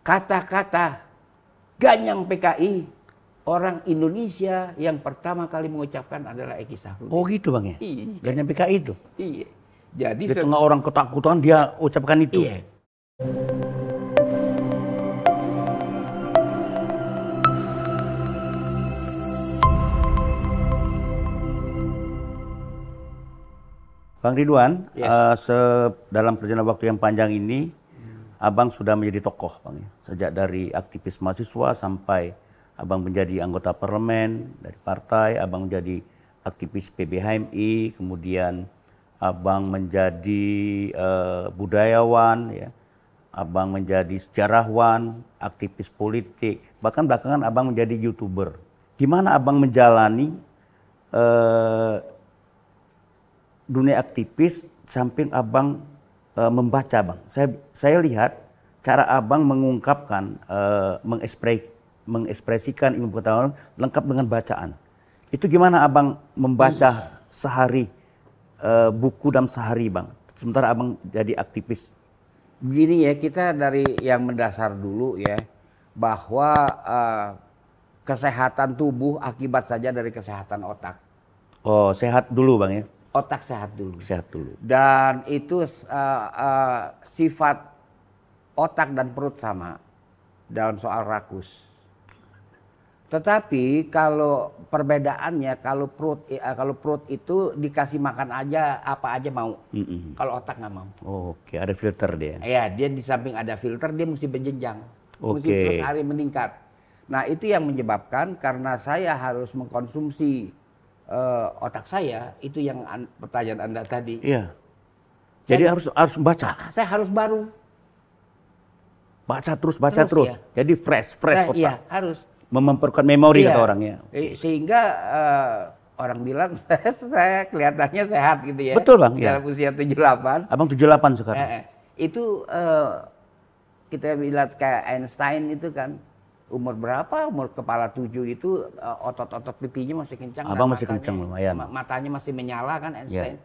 kata-kata Ganyang PKI, orang Indonesia yang pertama kali mengucapkan adalah Eki Sahrudin. Oh gitu Bang ya? Iya. Ganyang PKI itu? Iya. Jadi di tengah orang ketakutan dia ucapkan itu? Iya. Bang Ridwan, Yes. dalam perjalanan waktu yang panjang ini, Abang sudah menjadi tokoh, Bang ya. Sejak dari aktivis mahasiswa sampai Abang menjadi anggota parlemen dari partai, Abang menjadi aktivis PBHMI, kemudian Abang menjadi budayawan, ya. Abang menjadi sejarawan, aktivis politik, bahkan belakangan Abang menjadi YouTuber. Gimana Abang menjalani dunia aktivis samping Abang membaca, Bang? Saya lihat cara Abang mengungkapkan, mengekspresikan ilmu pengetahuan lengkap dengan bacaan. Itu gimana Abang membaca sehari buku dalam sehari, Bang? Sementara Abang jadi aktivis. Begini ya, kita dari yang mendasar dulu ya, bahwa kesehatan tubuh akibat saja dari kesehatan otak. Oh, sehat dulu Bang ya? Otak sehat dulu. Sehat dulu. Dan itu sifat otak dan perut sama dalam soal rakus. Tetapi kalau perbedaannya, kalau perut itu dikasih makan aja apa aja mau. Kalau otak nggak mau. Oh, oke, ada filter dia. Iya, dia di samping ada filter, dia mesti berjenjang. Mesti Oke. terus hari meningkat. Nah, itu yang menyebabkan karena saya harus mengkonsumsi otak saya, itu yang pertanyaan Anda tadi. Iya. Jadi harus baca. Saya harus baru. Baca terus. Ya. Jadi fresh otak. Iya, harus. Memperkuat memori Iya. kata orangnya. Sehingga orang bilang saya kelihatannya sehat gitu ya. Betul Bang, ya. Dalam usia 78. Abang 78 sekarang. Itu kita lihat kayak Einstein itu kan. Umur berapa? Umur kepala 7 itu otot-otot pipinya masih kencang. Abang masih kencang lumayan. Matanya masih menyala kan Einstein.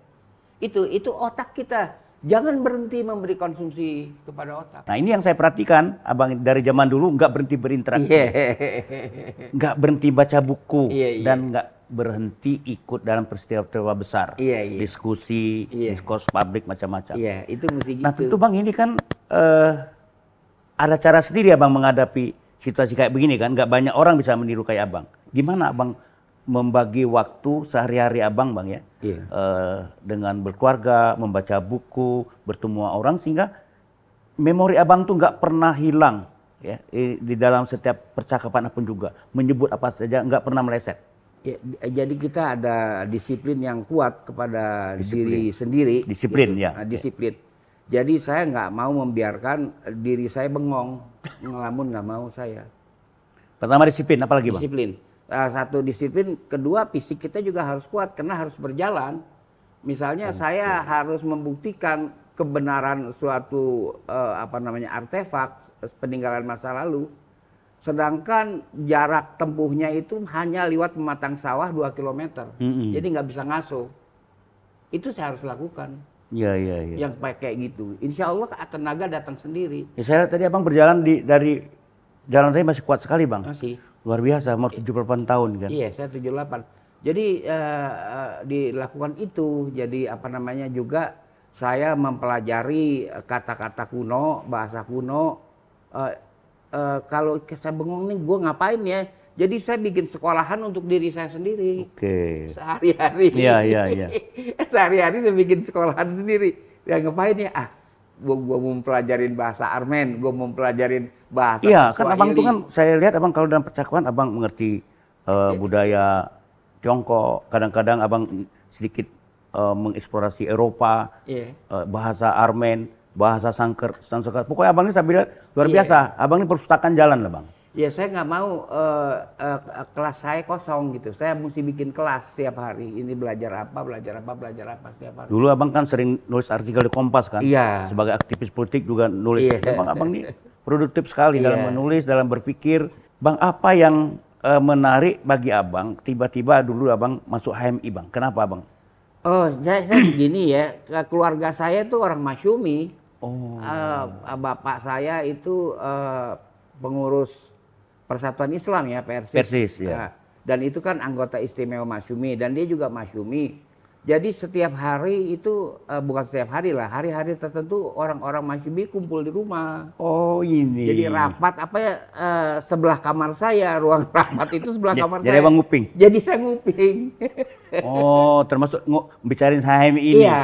Yeah. Itu otak kita. Jangan berhenti memberi konsumsi kepada otak. Nah ini yang saya perhatikan, Abang dari zaman dulu nggak berhenti berinteraksi. Nggak berhenti baca buku. Dan nggak berhenti ikut dalam peristiwa besar. Diskusi, diskurs publik macam-macam. Iya, itu mesti gitu. Nah tentu Bang ini kan ada cara sendiri Abang menghadapi situasi kayak begini kan, nggak banyak orang bisa meniru kayak Abang. Gimana Abang membagi waktu sehari-hari Abang Bang ya, dengan berkeluarga, membaca buku, bertemu orang sehingga memori Abang tuh nggak pernah hilang ya di dalam setiap percakapan apapun juga, menyebut apa saja nggak pernah meleset. Ya, jadi kita ada disiplin yang kuat kepada diri sendiri. Disiplin gitu. ya. Nah, disiplin. Jadi saya nggak mau membiarkan diri saya bengong, ngelamun nggak mau saya. Pertama disiplin, apalagi Bang? Disiplin. Satu disiplin, kedua fisik kita juga harus kuat karena harus berjalan. Misalnya saya harus membuktikan kebenaran suatu artefak peninggalan masa lalu. Sedangkan jarak tempuhnya itu hanya lewat pematang sawah 2 km. Jadi nggak bisa ngasuh. Itu saya harus lakukan. Iya. Yang kayak gitu. Insya Allah tenaga datang sendiri. Ya, saya tadi Abang berjalan dari jalan tadi masih kuat sekali Bang. Masih. Luar biasa, umur 78 tahun kan. Iya, saya 78. Jadi dilakukan itu. Jadi juga saya mempelajari kata-kata kuno, bahasa kuno. Kalau saya bengong nih, gue ngapain ya? Jadi saya bikin sekolahan untuk diri saya sendiri. Oke. Sehari-hari. Iya. Sehari-hari saya bikin sekolahan sendiri. Ya ngapain ya? Gue mau pelajarin bahasa Armen, gue mau pelajarin bahasa Iya, kan Swahili. Abang tuh kan saya lihat Abang kalau dalam percakapan Abang mengerti budaya Tiongkok. Kadang-kadang Abang sedikit mengeksplorasi Eropa, bahasa Armen, bahasa Sanskerta. Pokoknya Abang ini saya bilang luar biasa. Abang ini perpustakaan jalan lah Bang. Ya saya nggak mau kelas saya kosong gitu. Saya mesti bikin kelas setiap hari. Ini belajar apa setiap hari. Dulu Abang kan sering nulis artikel di Kompas kan. Iya. Sebagai aktivis politik juga nulis. Abang ini produktif sekali dalam menulis, dalam berpikir. Bang, apa yang menarik bagi Abang tiba-tiba dulu Abang masuk HMI Bang? Kenapa Bang? Oh, saya begini ya. Keluarga saya tuh orang Masyumi. Oh. Bapak saya itu pengurus Persatuan Islam ya, Persis. Persis, ya. Nah, dan itu kan anggota istimewa Masyumi dan dia juga Masyumi. Jadi setiap hari itu bukan setiap hari lah, hari-hari tertentu orang-orang Masyumi kumpul di rumah. Oh ini. Jadi rapat apa ya sebelah kamar saya, ruang rapat itu sebelah kamar Jadi saya. abang nguping. Jadi saya nguping. Oh, termasuk bicarain HMI ini. Iya.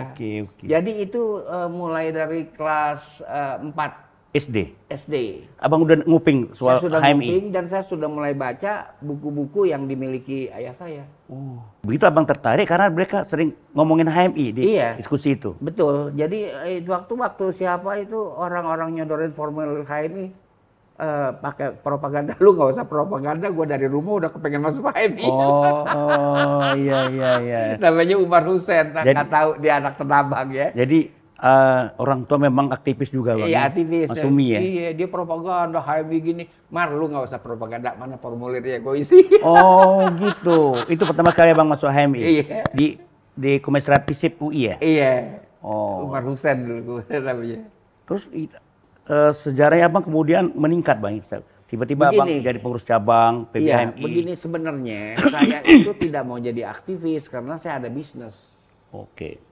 Oke. Jadi itu mulai dari kelas 4 SD. SD. Abang udah nguping soal Saya sudah HMI. nguping dan saya sudah mulai baca buku-buku yang dimiliki ayah saya. Oh. Begitu abang tertarik karena mereka sering ngomongin HMI di diskusi itu. Betul. Jadi waktu siapa itu orang-orang nyodorin formulir HMI pakai propaganda, lu nggak usah propaganda, gue dari rumah udah kepengen masuk HMI. Iya. Namanya Umar Hussein, nggak tahu dia anak Tenabang ya. Jadi orang tua memang aktivis juga bang. Iya, aktivis. Masumi ya. Iya, dia propaganda HMI gini. Mar, lu nggak usah propaganda, mana formulirnya gue isi. Oh gitu. Itu pertama kali abang masuk HMI. Iya. Di Komisariat FISIP UI ya. Iya. Oh. Umar Hussein dulu namanya. Terus sejarahnya abang kemudian meningkat bang. Tiba-tiba abang jadi pengurus cabang PBHMI. Iya, begini sebenarnya saya itu tidak mau jadi aktivis karena saya ada bisnis. Oke.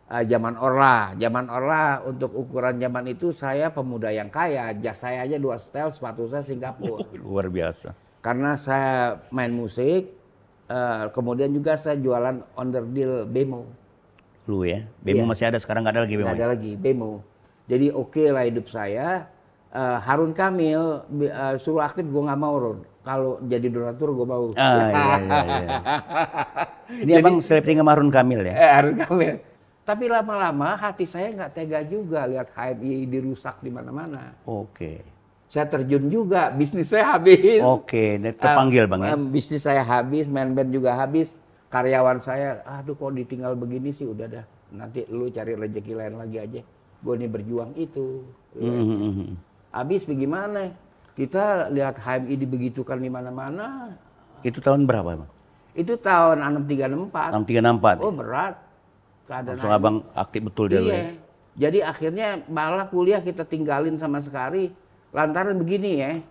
Zaman Orla untuk ukuran zaman itu saya pemuda yang kaya. Jas saya aja 2 setel, sepatu saya Singapura. Luar biasa. Karena saya main musik, kemudian juga saya jualan onderdil Bemo. Lu ya, Bemo masih ada, sekarang nggak ada lagi Bemo. Nggak ada lagi Bemo. Jadi oke lah hidup saya. Harun Kamil suruh aktif, gue nggak mau Ron. Kalau jadi donatur gue mau. Iya. Ini jadi, abang selebriti sama Harun Kamil ya? Harun Kamil. Tapi lama-lama hati saya nggak tega juga lihat HMI dirusak di mana-mana. Oke. Saya terjun juga, bisnis saya habis. Oke, terpanggil bang ya? Bisnis saya habis, main band juga habis. Karyawan saya, aduh kok ditinggal begini sih, udah dah. Nanti lu cari rezeki lain lagi aja. Gue nih berjuang itu. Habis bagaimana? Kita lihat HMI dibegitukan di mana-mana. Itu tahun berapa bang? Itu tahun 6364. 6364. Oh berat. Langsung abang aktif betul dia. Iya. Jadi akhirnya malah kuliah kita tinggalin sama sekali. Lantaran begini ya,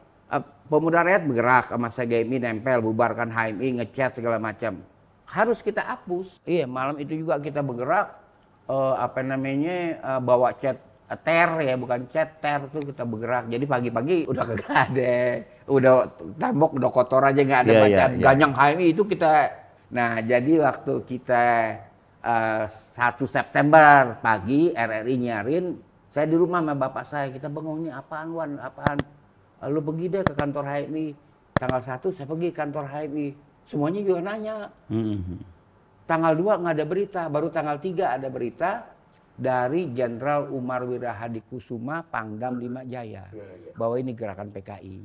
Pemuda Rakyat bergerak sama CGMI nempel, bubarkan HMI, ngechat segala macam. Harus kita hapus. Iya, malam itu juga kita bergerak, bawa chat ter ya, bukan chat ter tuh kita bergerak. Jadi pagi-pagi udah kagak ada, udah tembok udah kotor aja nggak ada baca ganyang HMI itu kita. Nah jadi waktu kita 1 September pagi RRI nyarin, saya di rumah sama bapak saya, kita bengong nih apaan Wan, apaan? Lu pergi deh ke kantor HMI. Tanggal 1 saya pergi kantor HMI, semuanya juga nanya. Tanggal 2 nggak ada berita, baru tanggal 3 ada berita dari Jenderal Umar Wirahadikusuma Pangdam 5 Jaya bahwa ini gerakan PKI.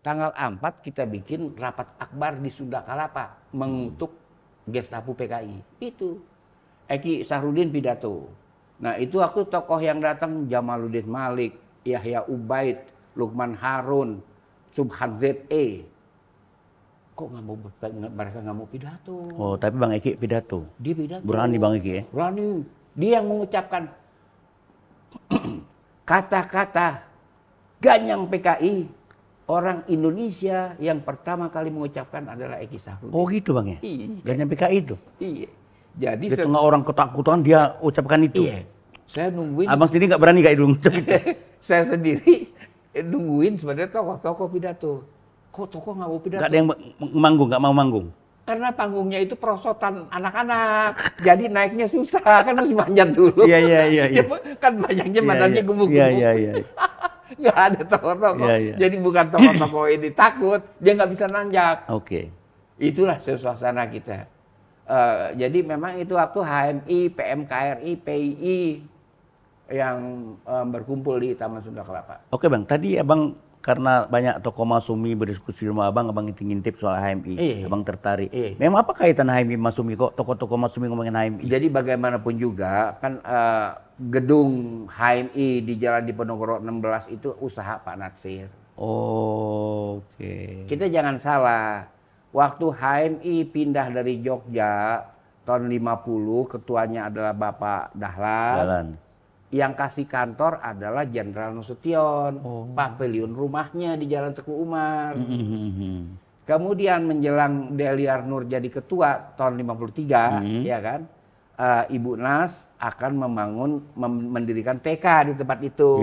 Tanggal 4 kita bikin rapat akbar di Sunda Kelapa mengutuk Gestapo PKI. Itu Eki Sahrudin pidato. Nah itu waktu tokoh yang datang Jamaluddin Malik, Yahya Ubaid, Lukman Harun, Subhan ZE. Kok mereka nggak mau pidato? Oh tapi Bang Eki pidato. Dia pidato. Berani Bang Eki ya? Berani. Dia yang mengucapkan kata-kata ganyang PKI. Orang Indonesia yang pertama kali mengucapkan adalah Eki Sahrudin. Oh gitu Bang ya? Iya. Ganyang PKI itu? Iya. Jadi di tengah orang ketakutan dia ucapkan itu? Iya. Saya nungguin. Abang sendiri nggak berani kayak dulu ngucap itu? Saya sendiri nungguin sebenarnya tokoh-tokoh pidato. Kok tokoh nggak mau pidato? Nggak ada yang manggung, nggak mau manggung? Karena panggungnya itu perosotan anak-anak. Jadi naiknya susah, kan harus manjat dulu. Iya. Kan banyaknya badannya gemuk-gemuk. Iya. Nggak ada tokoh-tokoh. Iya. Jadi bukan tokoh-tokoh ini takut, dia nggak bisa nanjak. Oke. Itulah suasana kita. Jadi memang itu waktu HMI, PMKRI, PII yang berkumpul di Taman Sunda Kelapa. Oke Bang, tadi Abang karena banyak tokoh Masumi berdiskusi di rumah Abang ngintip soal HMI. Abang tertarik. Memang apa kaitan HMI Masumi kok tokoh-tokoh Masumi ngomongin HMI? Jadi bagaimanapun juga kan gedung HMI di Jalan Diponegoro 16 itu usaha Pak Natsir. Oh, oke. Kita jangan salah. Waktu HMI pindah dari Jogja tahun 50, ketuanya adalah Bapak Dahlan. Yang kasih kantor adalah Jenderal Nasution, pavilion rumahnya di Jalan Teguh Umar. Kemudian menjelang Deliar Nur jadi ketua tahun 53, ya kan, Ibu Nas akan mendirikan TK di tempat itu.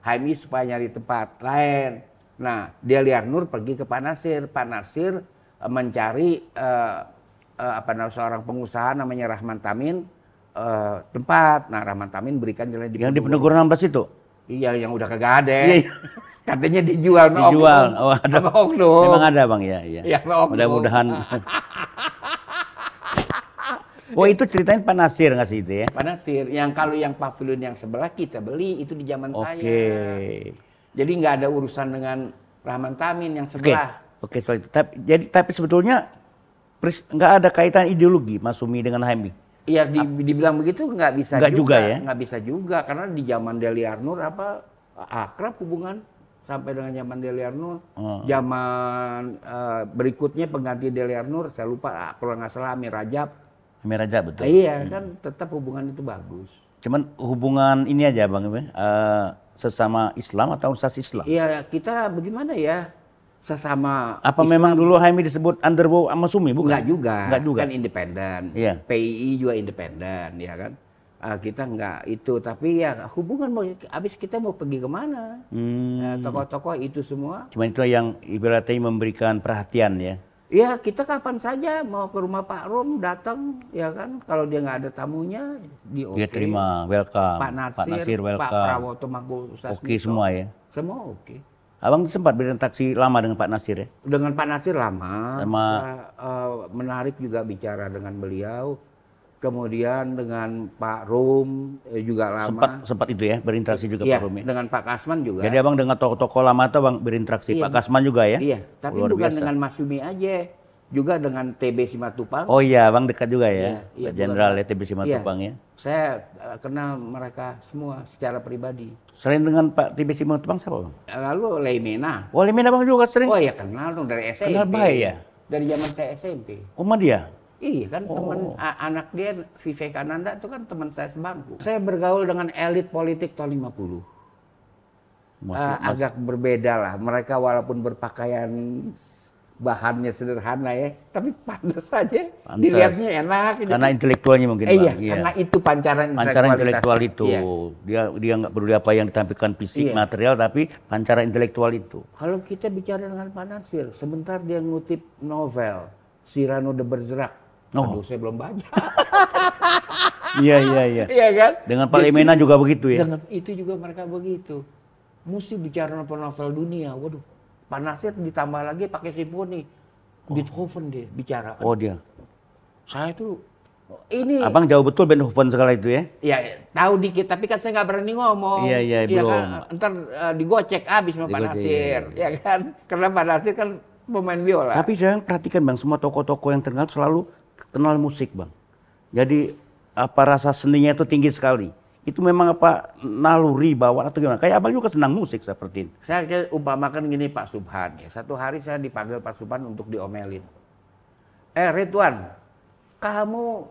HMI supaya nyari tempat lain. Nah, Deliar Nur pergi ke Pak Nasir. Pak Nasir mencari seorang pengusaha namanya Rahman Tamin tempat. Nah, Rahman Tamin berikan jalan yang di Penegoro 16 itu. Iya, yang udah kagak ada. Katanya dijual sama Oh, ada. oknum. Memang ada Bang ya. Ya, mudah-mudahan. Oh, itu ceritain Pak Nasir nggak sih itu ya? Pak Nasir, yang kalau yang pavilion yang sebelah kita beli itu di zaman saya. Jadi nggak ada urusan dengan Rahman Tamin yang sebelah. Oke, soal itu. Tapi sebetulnya nggak ada kaitan ideologi Mas Sumi dengan HMI. Iya, dibilang begitu nggak bisa juga ya? Nggak bisa juga karena di zaman Deliar Nur akrab hubungan sampai dengan zaman Deliar Nur. Zaman berikutnya pengganti Deliar Nur saya lupa kalau nggak salah Amir Rajab. Amir Rajab betul. Iya kan tetap hubungan itu bagus. Cuman hubungan ini aja Bang, sesama Islam atau ustaz Islam? Iya kita bagaimana ya? Sesama apa Islam. Memang dulu HMI disebut underbow sama Sumi bukan? Enggak juga. Kan independen. Iya. PII juga independen ya kan. Kita enggak itu tapi ya hubungan habis kita mau pergi kemana? Tokoh-tokoh itu semua. Cuma itu yang ibaratnya memberikan perhatian ya. Ya kita kapan saja mau ke rumah Pak Rum datang ya kan. Kalau dia nggak ada tamunya dia terima, welcome. Pak Nasir welcome. Pak Prawoto Mangku Oke semua ya. Semua oke. Abang sempat berinteraksi lama dengan Pak Nasir ya? Dengan Pak Nasir lama. Menarik juga bicara dengan beliau. Kemudian dengan Pak Rum juga lama. Sempat itu ya berinteraksi juga Pak Rum ya? Dengan Pak Kasman juga. Jadi abang dengan tokoh-tokoh lama itu abang berinteraksi. Pak Kasman juga ya? Iya, tapi luar bukan biasa. dengan Mas Sumi aja. Juga dengan TB Simatupang. Oh iya, abang dekat juga ya? Iya, Jenderal TB Simatupang ya? Saya kenal mereka semua secara pribadi. Selain dengan Pak TB Simatupang siapa bang? Lalu Leimena. Oh Leimena bang juga sering? Oh ya kenal dong dari SMP. Kenal baik ya? Dari zaman saya SMP. Oh dia? Iya kan teman anak dia Vivekananda itu kan teman saya sebangku. Saya bergaul dengan elit politik tahun 50. Agak berbeda lah. Mereka walaupun berpakaian bahannya sederhana ya, tapi pantas saja. Dilihatnya enak. Karena intelektualnya mungkin iya, bang. Iya, karena itu pancaran intelektual itu. Iya. Dia nggak perlu apa yang ditampilkan fisik material, tapi pancaran intelektual itu. Kalau kita bicara dengan Pak Nasir, sebentar dia ngutip novel Cyrano de Bergerac. Aduh, saya belum baca. Iya. Iya kan? Dengan Pak Leimena juga begitu ya? Dengan itu juga mereka begitu. Mesti bicara novel dunia. Waduh, Pak Nasir ditambah lagi pakai simfoni. Beethoven dia bicara. Oh dia. Saya tuh ini. Abang jauh betul Beethoven segala itu ya? Ya tahu dikit, tapi kan saya nggak berani ngomong. Iya belum. Kan? Ntar digocek abis sama Pak Nasir, ya kan? Karena Pak Nasir kan pemain biola. Tapi jangan perhatikan bang, semua tokoh-tokoh yang terkenal selalu kenal musik bang. Jadi apa rasa seninya itu tinggi sekali. Itu memang apa naluri bawaan atau gimana? Kayak abang juga senang musik seperti ini. Saya umpamakan gini Pak Subhan ya. Satu hari saya dipanggil Pak Subhan untuk diomelin. Ridwan, kamu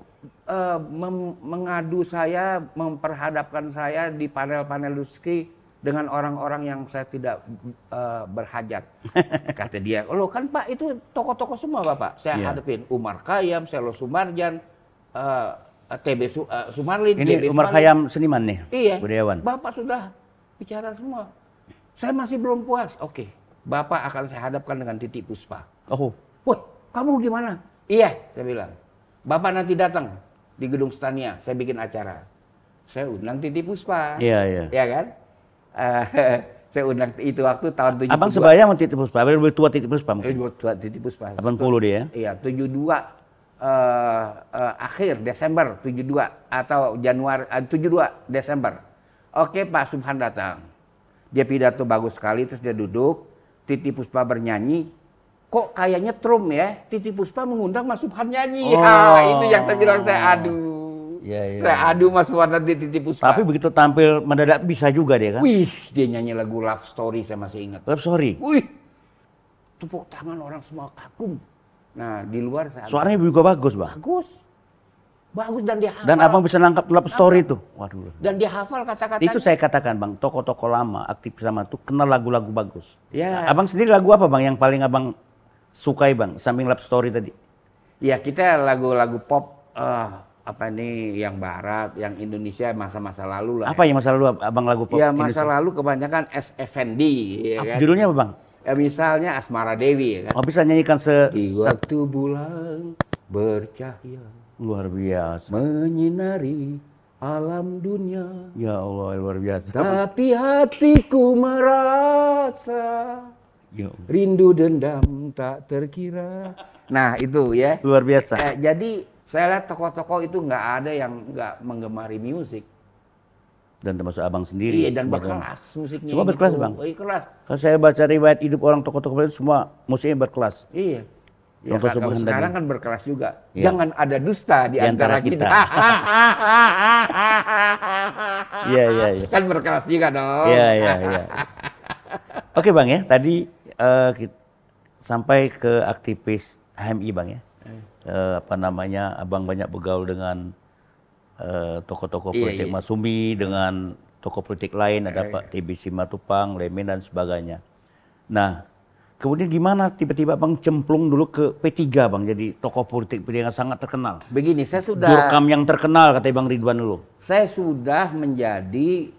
mengadu saya, memperhadapkan saya di panel-panel diskusi dengan orang-orang yang saya tidak berhajat. Kata dia, loh kan Pak itu tokoh-tokoh semua Bapak. Saya hadapin Umar Khayyam, Selo Sumarjan, TB Sumarlin. Ini Umar Khayyam seniman nih? Iya, budayawan. Bapak sudah bicara semua. Saya masih belum puas. Oke, Bapak akan saya hadapkan dengan Titi Puspa. Oh. Wah, kamu gimana? Iya, saya bilang. Bapak nanti datang di Gedung Stania, saya bikin acara. Saya undang Titi Puspa. Iya. Iya kan? Saya undang itu waktu tahun 72. Abang sebaya sama Titi Puspa? Lebih tua Titi Puspa mungkin? Lebih tua Titi Puspa. 80 dia? Iya, 72. Akhir Desember 72 atau Januari 72 Desember. Oke, Pak Subhan datang. Dia pidato bagus sekali, terus dia duduk. Titi Puspa bernyanyi. Kok kayaknya Trump ya? Titi Puspa mengundang Mas Subhan nyanyi. Itu yang saya bilang saya adu. Saya adu Mas Subhan di Titi Puspa. Tapi begitu tampil mendadak bisa juga dia kan? Wih, dia nyanyi lagu Love Story saya masih ingat. Love Story? Wih, tepuk tangan orang semua kagum. Nah, di luar saya... Suaranya juga bagus, Bang? Bagus. Bagus dan dia hafal. Dan abang bisa nangkap love story itu. Waduh. Dan dia hafal kata-katanya. Itu saya katakan bang, tokoh-tokoh lama, aktivis lama tuh kenal lagu-lagu bagus. Ya. Abang sendiri lagu apa bang yang paling abang sukai bang, samping love story tadi? Ya kita lagu-lagu pop, apa nih yang barat, yang Indonesia masa-masa lalu lah. Apa yang masa lalu abang lagu pop? Ya masa lalu kebanyakan S. Effendi. Ya kan? Judulnya apa bang? Ya, misalnya Asmara Dewi. Ya kan? Oh bisa nyanyikan Di waktu bulan bercahaya. Luar biasa. Menyinari alam dunia. Ya Allah luar biasa. Tapi hatiku merasa Ya. rindu dendam tak terkira. Nah itu ya. Luar biasa. Jadi saya lihat tokoh-tokoh itu nggak ada yang nggak menggemari musik. Dan termasuk abang sendiri. Iya dan berkelas musiknya. Semua berkelas bang. Oh, iya kelas. Kalau saya baca riwayat hidup orang tokoh-tokoh itu semua musiknya berkelas. Iya. Ya, Contoh kalau Subhan sekarang tadi. kan berkelas juga. Iya. Jangan ada dusta di antara kita. Iya iya iya. Kan berkelas juga dong. Iya iya iya. Oke bang ya, tadi sampai ke aktivis HMI bang ya. Apa namanya, abang banyak bergaul dengan tokoh-tokoh Iya, politik iya. Masumi, dengan tokoh politik lain, ada Pak TB Simatupang, Lemin dan sebagainya. Nah, kemudian gimana tiba-tiba abang cemplung dulu ke P3 bang, jadi tokoh politik yang sangat terkenal. Begini, saya sudah Jurkam yang terkenal kata Bang Ridwan dulu. saya sudah menjadi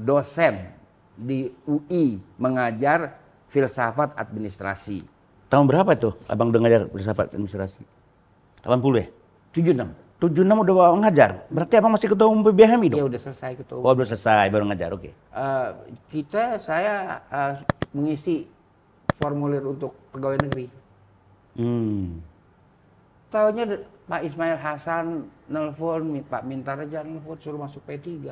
dosen di UI mengajar filsafat administrasi. Tahun berapa tuh abang udah ngajar filsafat administrasi? 80 ya? 76. 76 udah abang ngajar. Berarti abang masih ketua umum PBHMI dong? Ya udah selesai ketua. Oh udah selesai baru ngajar, oke. Saya mengisi formulir untuk pegawai negeri. Taunya Pak Ismail Hasan nelpon, Pak Mintar aja nelpon suruh masuk P3.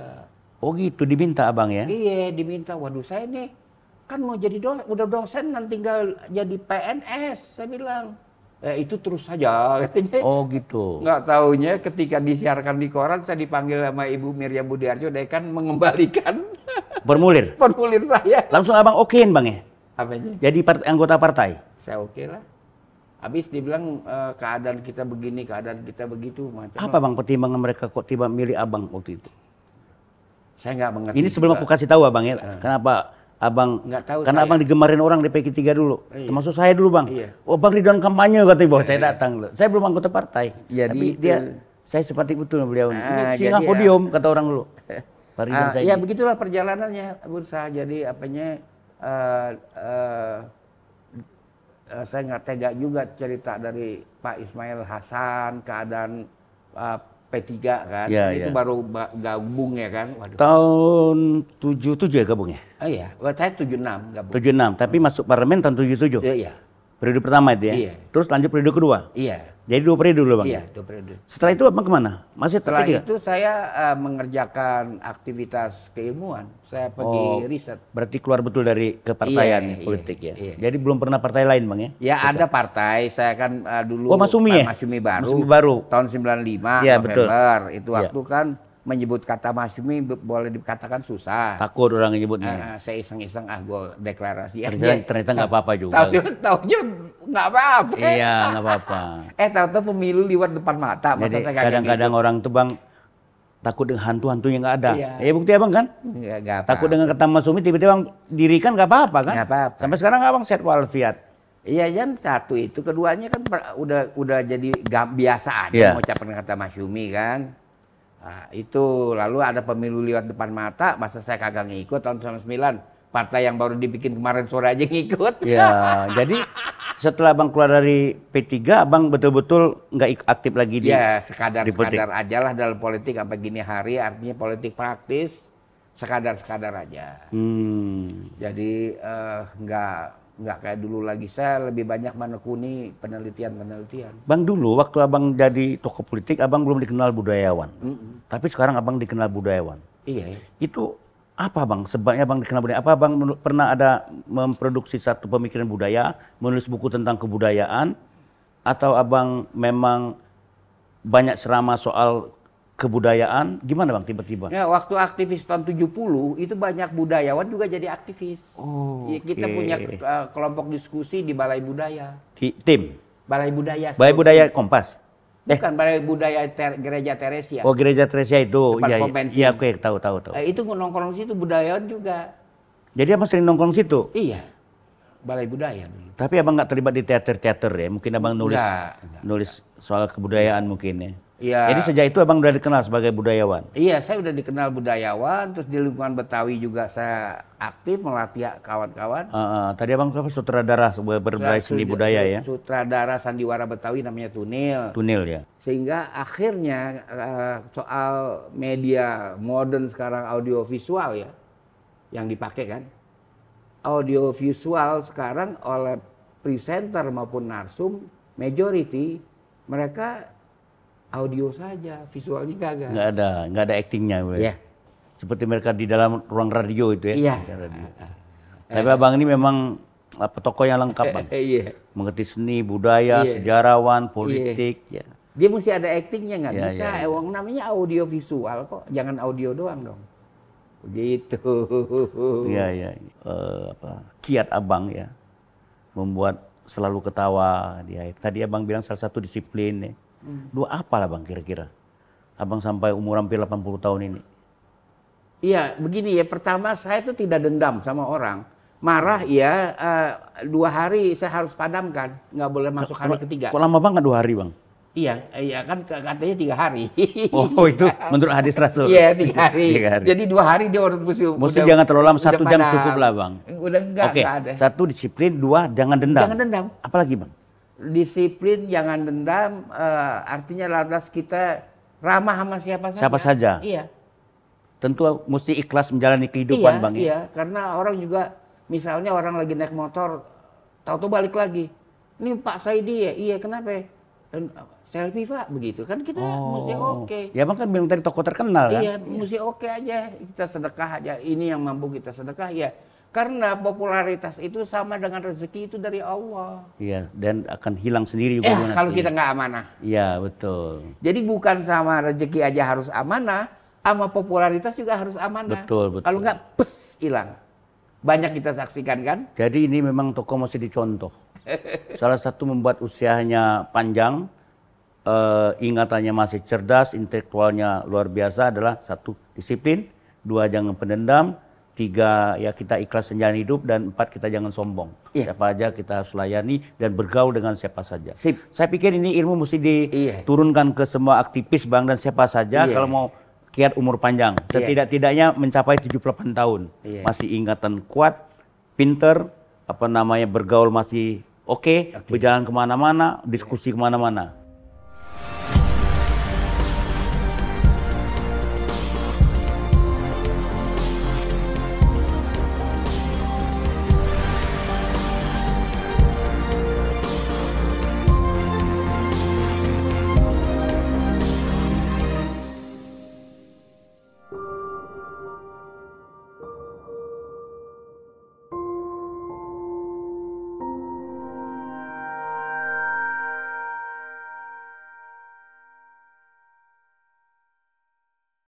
Oh gitu diminta abang ya? Iya diminta. Waduh saya nih kan mau jadi udah dosen nanti tinggal jadi PNS. Saya bilang itu terus saja katanya. Oh gitu. Nggak taunya ketika disiarkan di koran saya dipanggil sama Ibu Miriam Budiarjo dekan mengembalikan Formulir? formulir saya. Langsung abang okein bang ya? Apanya? Jadi anggota partai? Saya oke lah. Habis dibilang keadaan kita begini, keadaan kita begitu macam. Apa bang pertimbangan mereka kok tiba milih abang waktu itu? Saya nggak mengerti. Ini sebelum aku kasih tahu abang ya, kenapa abang, Nggak tahu karena saya. abang digemarin orang di PK3 dulu, Iya. termasuk saya dulu bang. Iya. Oh bang Ridwan kampanye katanya bahwa saya datang dulu. Saya belum anggota partai, Jadi tapi itu. saya seperti betul beliau. Ini jadi singa ya. podium kata orang dulu. Pak Ridwan Ya begitulah perjalanannya bursa. Jadi apanya saya nggak tega juga cerita dari Pak Ismail Hasan keadaan P3 kan. Ya, Itu ya. baru gabung ya kan. Waduh. Tahun 77 ya gabungnya? Oh iya, saya 76 gabung. 76, tapi masuk parlemen tahun 77. Iya. Periode pertama itu ya? Iya. Terus lanjut periode kedua? Iya. Jadi 2 periode dulu bang? Iya, 2 periode. Setelah itu abang kemana? Masih Setelah P3? itu saya mengerjakan aktivitas keilmuan. Saya pergi riset. Berarti keluar betul dari kepartaian Iya, nih, politik iya, ya? iya. Jadi belum pernah partai lain bang ya? Ya ada partai, saya kan dulu Oh, Masumi ya? Masumi baru, Masumi baru. tahun 95 Iya, betul. November. Itu Iya. waktu kan menyebut kata Masumi boleh dikatakan susah. Takut orang nyebutnya. Saya iseng-iseng gue deklarasi Ternyata nggak apa-apa juga. Tahu-tahu nggak apa-apa. Iya, nggak apa-apa. Tahu-tahu pemilu liwat depan mata. Masa Jadi saya kagak kadang-kadang gitu? orang tuh bang takut dengan hantu-hantunya nggak ada. Iya. Ya bukti abang kan? Nggak apa. Takut dengan kata Masumi tiba-tiba bang dirikan nggak apa-apa kan? Nggak apa-apa. Sampai sekarang abang sehat walafiat. Iya Jan, satu itu, keduanya kan udah jadi biasa aja Iya. mengucapkan kata Masyumi kan. Nah, itu lalu ada pemilu liwat depan mata, masa saya kagak ngikut tahun 99. Partai yang baru dibikin kemarin sore aja ngikut. Ya, jadi setelah abang keluar dari P3, abang betul-betul nggak aktif lagi di Ya di politik. sekadar aja lah dalam politik sampai gini hari, artinya politik praktis sekadar aja. Jadi nggak kayak dulu lagi, saya lebih banyak menekuni penelitian. Bang dulu waktu abang jadi tokoh politik, abang belum dikenal budayawan. Tapi sekarang abang dikenal budayawan. Iya. Itu apa bang? Sebabnya abang dikenal budayawan? Apa abang pernah ada memproduksi satu pemikiran budaya, menulis buku tentang kebudayaan, atau abang memang banyak ceramah soal kebudayaan? Gimana bang tiba-tiba? Ya, waktu aktivis tahun 70 itu banyak budayawan juga jadi aktivis. Oh, Ya, kita oke. punya kelompok diskusi di Balai Budaya. Di tim? Balai Budaya. Balai Budaya Kompas? Bukan Balai Budaya Gereja Teresia. Oh, Gereja Teresia itu. Depan Iya, pom bensin. iya, oke, tahu. Itu nongkrong di situ budayawan juga. Jadi abang sering nongkrong situ? Iya, Balai Budaya. Tapi abang nggak terlibat di teater-teater ya? Mungkin abang nulis Enggak. nulis soal kebudayaan mungkin ya? Iya. Jadi sejak itu abang udah dikenal sebagai budayawan? Iya, saya udah dikenal budayawan, terus di lingkungan Betawi juga saya aktif melatih kawan-kawan. Tadi abang apa sutradara sebuah berbagai seni budaya ya? Sutradara sandiwara Betawi namanya Tunil. Tunil ya? Sehingga akhirnya soal media modern sekarang audiovisual ya, yang dipakai kan. Audiovisual sekarang oleh presenter maupun narsum, majority mereka audio saja, visualnya kagak. Nggak ada aktingnya. Iya. Seperti mereka di dalam ruang radio itu ya? Iya. Radio. Tapi abang ini memang tokoh yang lengkap bang. Iya. Mengerti seni, budaya, Iya. sejarawan, politik. Ya. Dia mesti ada aktingnya, nggak Iya, bisa. iya. Emang namanya audio visual kok, jangan audio doang dong. Begitu. Iya. Kiat abang ya, membuat selalu ketawa dia. Tadi abang bilang salah satu disiplin ya. Dua apa lah bang kira-kira? Abang sampai umur hampir 80 tahun ini. Iya, begini ya. Pertama saya tuh tidak dendam sama orang. Marah ya 2 hari saya harus padamkan, nggak boleh masuk hari ketiga. Kok lama banget 2 hari bang? Iya kan katanya 3 hari. Oh itu menurut hadis Rasul. Iya 3 hari. 3 hari. Jadi 2 hari dia Mesti jangan terlalu lama, 1 jam cukup lah bang. Udah enggak ada. 1 disiplin, 2 jangan dendam. Jangan dendam. Apalagi bang? Disiplin, jangan dendam, artinya lantas kita ramah sama siapa saja. Siapa saja. Iya. Tentu mesti ikhlas menjalani kehidupan bang. Iya, karena orang juga, misalnya orang lagi naik motor, tahu-tahu balik lagi. Ini Pak Saidi ya? Iya, kenapa? Selfie Pak, begitu kan kita mesti oke. Ya bang kan bilang tadi tokoh terkenal kan? Iya, mesti oke aja. Kita sedekah aja. Ini yang mampu kita sedekah ya. Karena popularitas itu sama dengan rezeki itu dari Allah. Iya, dan akan hilang sendiri juga. Kalau kita nggak amanah. Iya, betul. Jadi bukan sama rezeki aja harus amanah, sama popularitas juga harus amanah. Betul. Kalau nggak, hilang. Banyak kita saksikan kan? Jadi ini memang tokoh mesti dicontoh. Salah satu membuat usianya panjang, ingatannya masih cerdas, intelektualnya luar biasa adalah 1 disiplin, 2 jangan pendendam, 3 ya kita ikhlas menjalani hidup, dan 4 kita jangan sombong. Iya. Siapa aja kita harus layani dan bergaul dengan siapa saja. Sip. Saya pikir ini ilmu mesti diturunkan ke semua aktivis bang dan siapa saja kalau mau kiat umur panjang. Setidak-tidaknya mencapai 78 tahun. Masih ingatan kuat, pinter, bergaul masih oke, berjalan kemana-mana, diskusi kemana-mana.